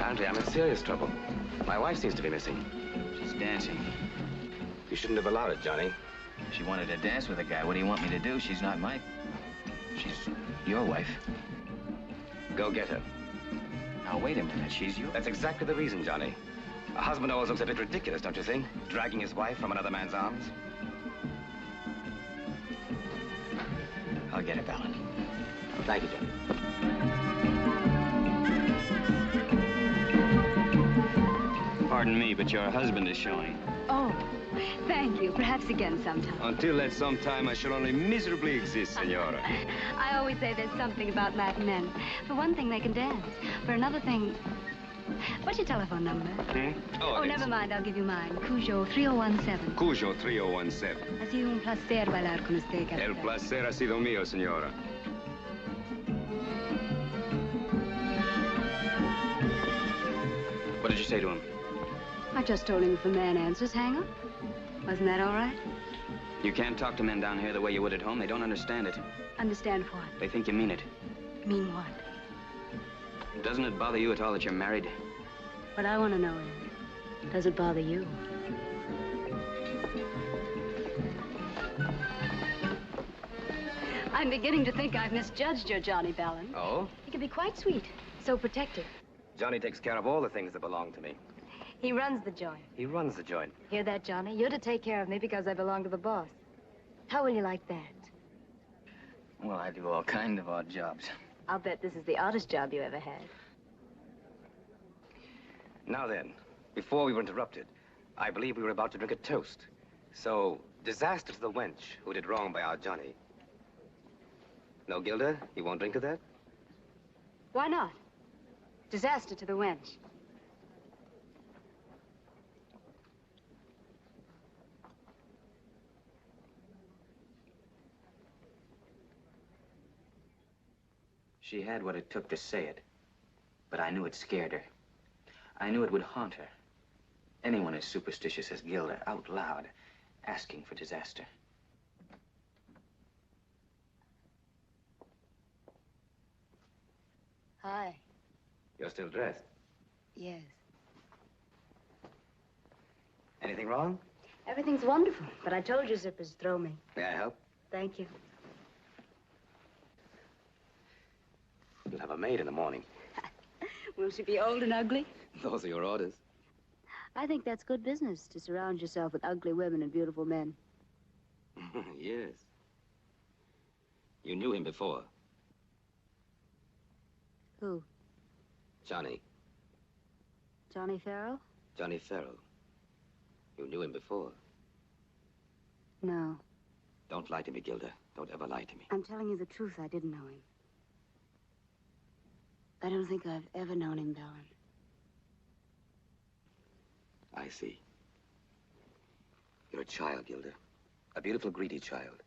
Apparently, I'm in serious trouble. My wife seems to be missing. She's dancing. You shouldn't have allowed it, Johnny. She wanted to dance with a guy. What do you want me to do? She's not my... She's your wife. Go get her. Now, wait a minute. She's yours. That's exactly the reason, Johnny. A husband always looks a bit ridiculous, don't you think? Dragging his wife from another man's arms. I'll get her, Ballin. Thank you, Johnny. Pardon me, but your husband is showing. Oh, thank you. Perhaps again sometime. Until that sometime, I shall only miserably exist, Senora. I always say there's something about Latin men. For one thing, they can dance. For another thing... What's your telephone number? Oh, never mind. I'll give you mine. Cujo 3017. Cujo 3017. Ha sido un placer bailar con usted, capitán. El placer ha sido mío, Senora. What did you say to him? I just told him if a man answers, hang up. Wasn't that all right? You can't talk to men down here the way you would at home. They don't understand it. Understand what? They think you mean it. Mean what? Doesn't it bother you at all that you're married? What I want to know is, does it bother you? I'm beginning to think I've misjudged your Johnny Ballin. Oh? He can be quite sweet, so protective. Johnny takes care of all the things that belong to me. He runs the joint. He runs the joint. Hear that, Johnny? You're to take care of me because I belong to the boss. How will you like that? Well, I do all kind of odd jobs. I'll bet this is the oddest job you ever had. Now then, before we were interrupted, I believe we were about to drink a toast. So, disaster to the wench who did wrong by our Johnny. No, Gilda? You won't drink to that? Why not? Disaster to the wench. She had what it took to say it, but I knew it scared her. I knew it would haunt her. Anyone as superstitious as Gilda, out loud, asking for disaster. Hi. You're still dressed. Yes. Anything wrong? Everything's wonderful, but I told you zippers throw me. May I help? Thank you. You'll have a maid in the morning. Will she be old and ugly? Those are your orders. I think that's good business, to surround yourself with ugly women and beautiful men. Yes. You knew him before. Who? Johnny. Johnny Farrell? Johnny Farrell. You knew him before. No. Don't lie to me, Gilda. Don't ever lie to me. I'm telling you the truth. I didn't know him. I don't think I've ever known him, Ballin. I see. You're a child, Gilda. A beautiful, greedy child.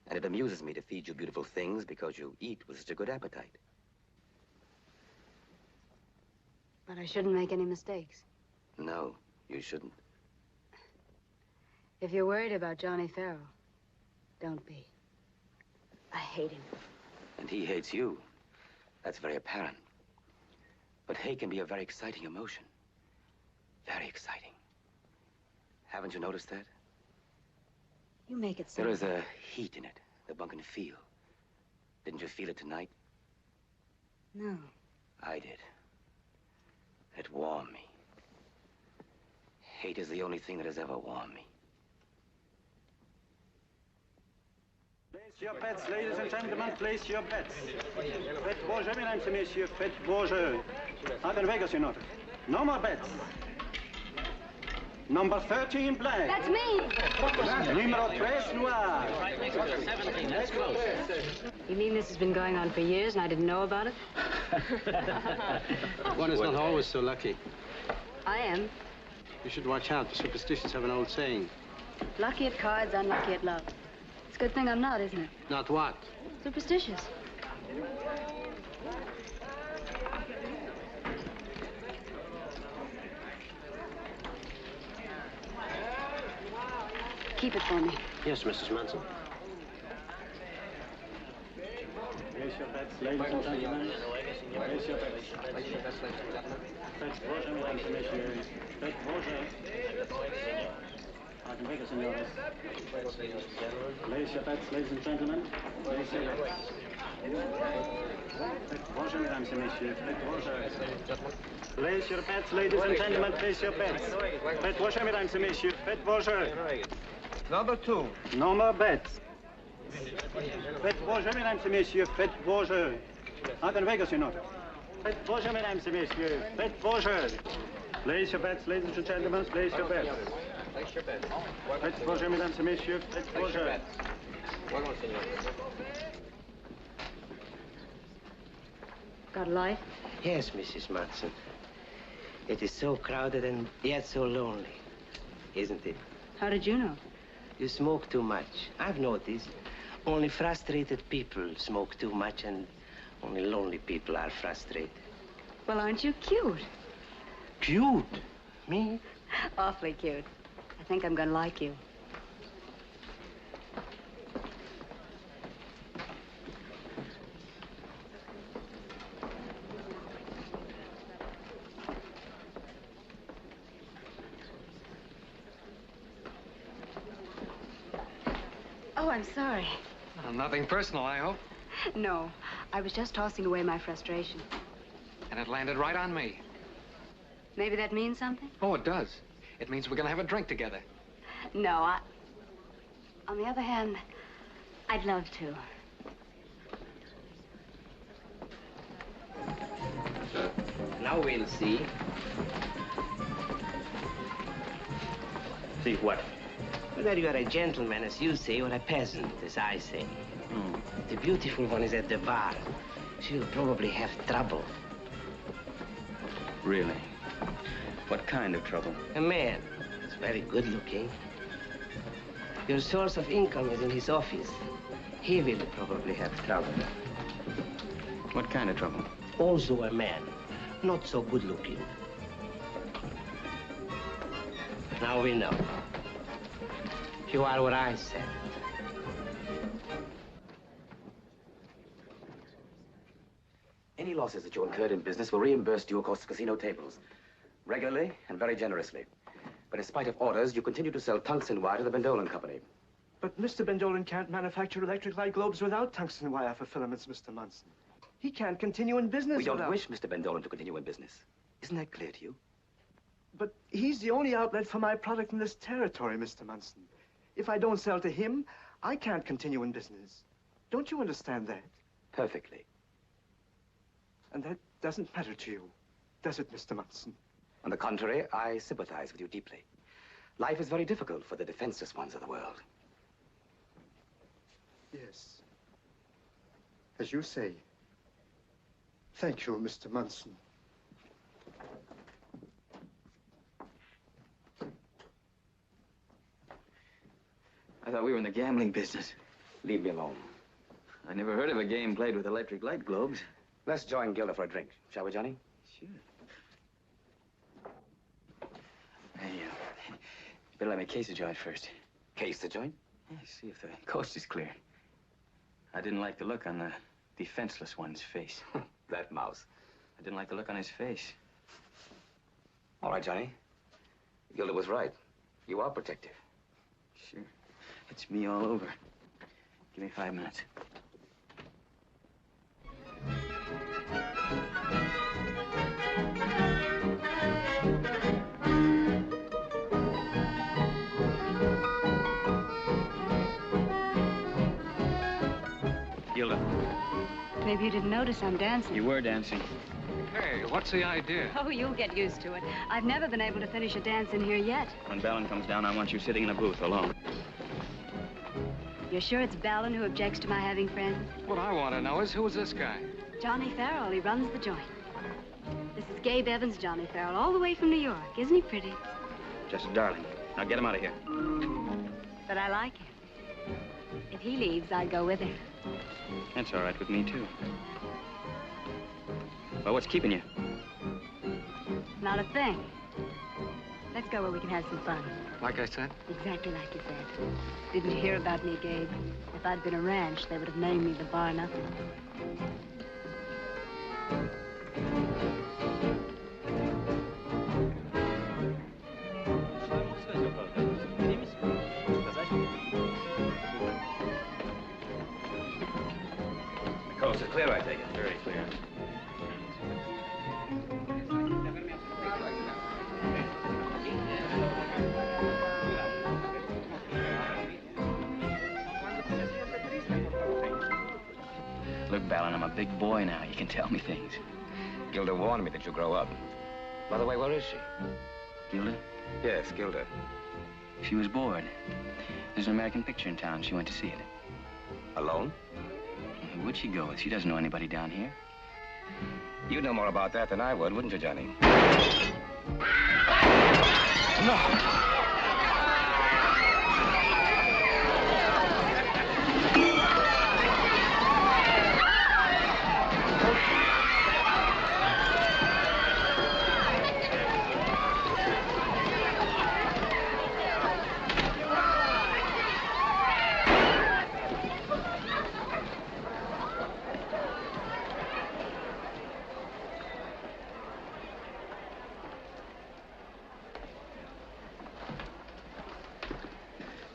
And it amuses me to feed you beautiful things because you eat with such a good appetite. But I shouldn't make any mistakes. No, you shouldn't. If you're worried about Johnny Farrell, don't be. I hate him. And he hates you. That's very apparent. But hate can be a very exciting emotion. Very exciting. Haven't you noticed that? You make it so. There is a heat in it that one can feel. Didn't you feel it tonight? No. I did. It warmed me. Hate is the only thing that has ever warmed me. Place your bets, ladies and gentlemen, place your bets. Faites vos jeux, mesdames et messieurs, faites vos jeux. Out in Vegas, you know. No more bets. Number 13, black. That's me! Numero 3, noir. You mean this has been going on for years and I didn't know about it? One is not always so lucky. I am. You should watch out. The superstitious have an old saying. Lucky at cards, unlucky at love. It's a good thing I'm not, isn't it? Not what? Superstitious. Keep it for me. Yes, Mrs. Manson. Place your bets, ladies and gentlemen. Place your bets. Faites vos jeux, mesdames et messieurs. Faites vos jeux. I can wake us, senores. Place your bets, ladies and gentlemen. Place your bets. Faites vos jeux, mesdames et messieurs. Faites vos jeux. Place your bets, ladies and gentlemen. Place your bets. Faites vos jeux, mesdames et messieurs. Faites vos jeux. Number 2. No more bets. Faites vos jeux, mesdames et messieurs. Faites vos jeux. I can wake us, senores. Faites vos jeux, mesdames et messieurs. Faites vos jeux. Place your bets, ladies and gentlemen. Place your bets. Faites vos jeux, mesdames et messieurs. Faites vos jeux. Got a light? Yes, Mrs. Munson. It is so crowded and yet so lonely, isn't it? How did you know? You smoke too much. I've noticed. Only frustrated people smoke too much, and only lonely people are frustrated. Well, aren't you cute? Cute? Me? Awfully cute. I think I'm gonna like you. Oh, I'm sorry. Nothing personal, I hope. No, I was just tossing away my frustration. And it landed right on me. Maybe that means something? Oh, it does. It means we're gonna have a drink together. No, on the other hand, I'd love to. Now we'll see. See what? Whether you are a gentleman, as you say, or a peasant, as I say. The beautiful one is at the bar. She'll probably have trouble. Really? What kind of trouble? A man. He's very good looking. Your source of income is in his office. He will probably have trouble. What kind of trouble? Also a man. Not so good looking. Now we know. You are what I said. Any losses that you incurred in business will reimburse you across the casino tables. Regularly and very generously. But in spite of orders, you continue to sell tungsten wire to the Bendolan Company. But Mr. Bendolan can't manufacture electric light globes without tungsten wire for filaments, Mr. Munson. He can't continue in business We don't without... wish Mr. Bendolan to continue in business. Isn't that clear to you? But he's the only outlet for my product in this territory, Mr. Munson. If I don't sell to him, I can't continue in business. Don't you understand that? Perfectly. And that doesn't matter to you, does it, Mr. Munson? On the contrary, I sympathize with you deeply. Life is very difficult for the defenseless ones of the world. Yes. As you say. Thank you, Mr. Munson. I thought we were in the gambling business. Leave me alone. I never heard of a game played with electric light globes. Let's join Gilda for a drink, shall we, Johnny? Sure. Hey, better let me case the joint first. Case the joint? Yeah, see if the coast is clear. I didn't like the look on the defenseless one's face. That mouse. I didn't like the look on his face. All right, Johnny. Gilda was right. You are protective. Sure. It's me all over. Give me 5 minutes. Gilda, Maybe you didn't notice I'm dancing. you were dancing. Hey, what's the idea? Oh, you'll get used to it. I've never been able to finish a dance in here yet. When Ballon comes down, I want you sitting in a booth alone. You're sure it's Ballon who objects to my having friends? What I want to know is, who's this guy? Johnny Farrell. He runs the joint. This is Gabe Evans, Johnny Farrell, all the way from New York. Isn't he pretty? Just a darling. Now get him out of here. But I like him. If he leaves, I'd go with him. That's all right with me, too. Well, what's keeping you? Not a thing. Let's go where we can have some fun. Like I said? Exactly like you said. Didn't you hear about me, Gabe? If I'd been a ranch, they would have named me the Bar Nothing. clear, I take it. Very clear. Look, Ballin, I'm a big boy now. You can tell me things. Gilda warned me that you'll grow up. By the way, where is she? Gilda? Yes, Gilda. She was bored. There's an American picture in town. She went to see it. Alone? Who would she go with? She doesn't know anybody down here. You'd know more about that than I would, wouldn't you, Johnny? No!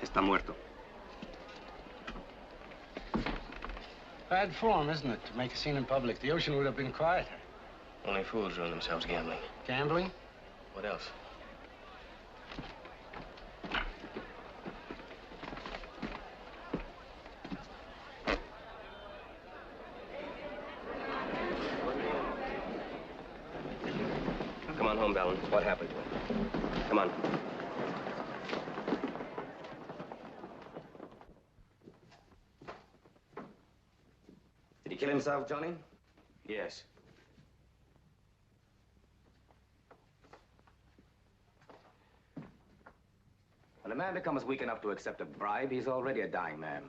Está muerto. Bad form, isn't it, to make a scene in public? The ocean would have been quieter. Only fools ruin themselves gambling. Gambling? What else? Come on home, Ballin. What happened to him? Come on. Did he kill himself, Johnny? Yes. When a man becomes weak enough to accept a bribe, he's already a dying man.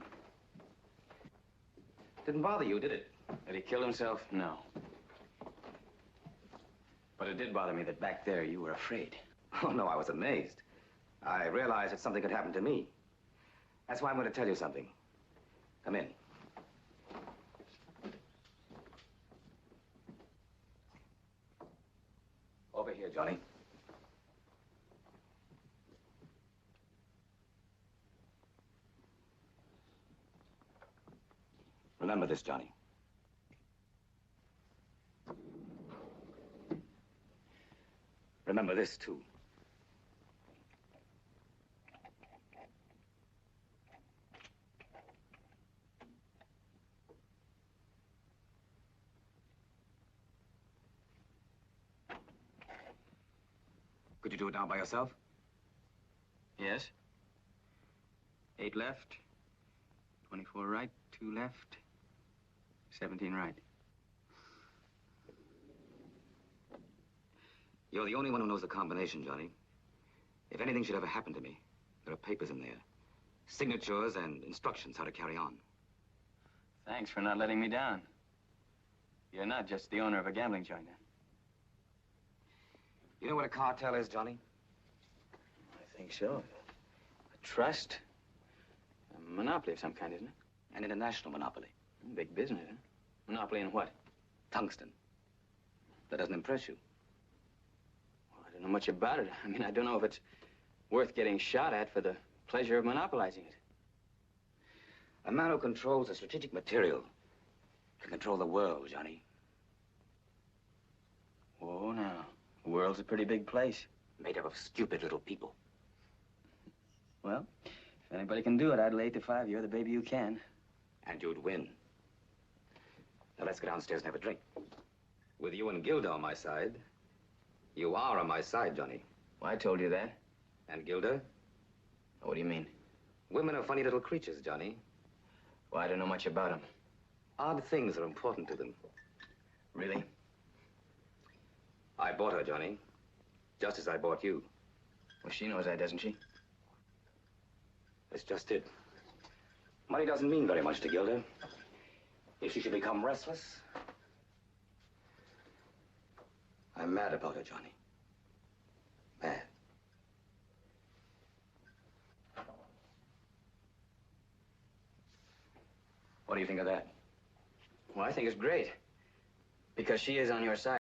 Didn't bother you, did it? Did he kill himself? No. But it did bother me that back there you were afraid. Oh, no, I was amazed. I realized that something could happen to me. That's why I'm going to tell you something. Come in. Over here, Johnny. Remember this, Johnny. Remember this, too. Could you do it now by yourself? Yes. 8 left, 24 right, 2 left, 17 right. You're the only one who knows the combination, Johnny. If anything should ever happen to me, there are papers in there. Signatures and instructions how to carry on. Thanks for not letting me down. You're not just the owner of a gambling joint, then. You know what a cartel is, Johnny? I think so. A trust? A monopoly of some kind, isn't it? An international monopoly. Big business, huh? Monopoly in what? Tungsten. That doesn't impress you. Well, I don't know much about it. I mean, I don't know if it's worth getting shot at for the pleasure of monopolizing it. A man who controls a strategic material can control the world, Johnny. Oh, now. The world's a pretty big place. Made up of stupid little people. Well, if anybody can do it, I'd lay it to 5 you're the baby who can. And you'd win. Now let's go downstairs and have a drink. With you and Gilda on my side, you are on my side, Johnny. Well, I told you that. And Gilda? What do you mean? Women are funny little creatures, Johnny. Well, I don't know much about them. Odd things are important to them. Really? I bought her, Johnny. Just as I bought you. Well, she knows that, doesn't she? That's just it. Money doesn't mean very much to Gilda. If she should become restless, I'm mad about her, Johnny. Mad. What do you think of that? Well, I think it's great. Because she is on your side.